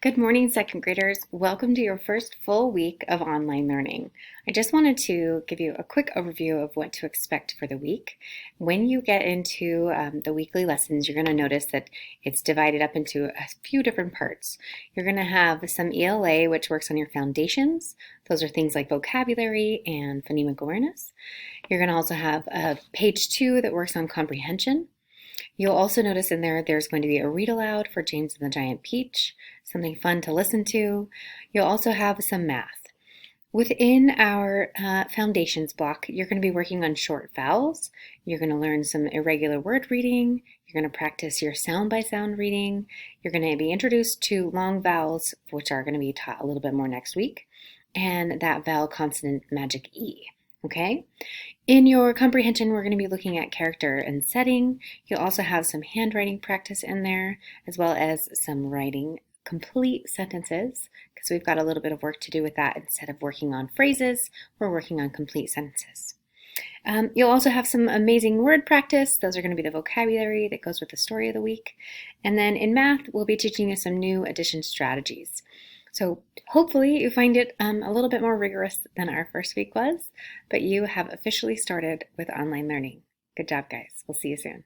Good morning, second graders. Welcome to your first full week of online learning. I just wanted to give you a quick overview of what to expect for the week. When you get into the weekly lessons, you're going to notice that it's divided up into a few different parts. You're going to have some ELA, which works on your foundations. Those are things like vocabulary and phonemic awareness. You're going to also have page 2 that works on comprehension. You'll also notice in there's going to be a read aloud for James and the Giant Peach, something fun to listen to. You'll also have some math. Within our foundations block, you're going to be working on short vowels. You're going to learn some irregular word reading. You're going to practice your sound by sound reading. You're going to be introduced to long vowels, which are going to be taught a little bit more next week, and that vowel consonant magic E. Okay? In your comprehension, we're going to be looking at character and setting. You'll also have some handwriting practice in there, as well as some writing complete sentences, because we've got a little bit of work to do with that. Instead of working on phrases, we're working on complete sentences. You'll also have some amazing word practice. Those are going to be the vocabulary that goes with the story of the week. And then in math, we'll be teaching you some new addition strategies. So hopefully you find it a little bit more rigorous than our first week was, but you have officially started with online learning. Good job, guys. We'll see you soon.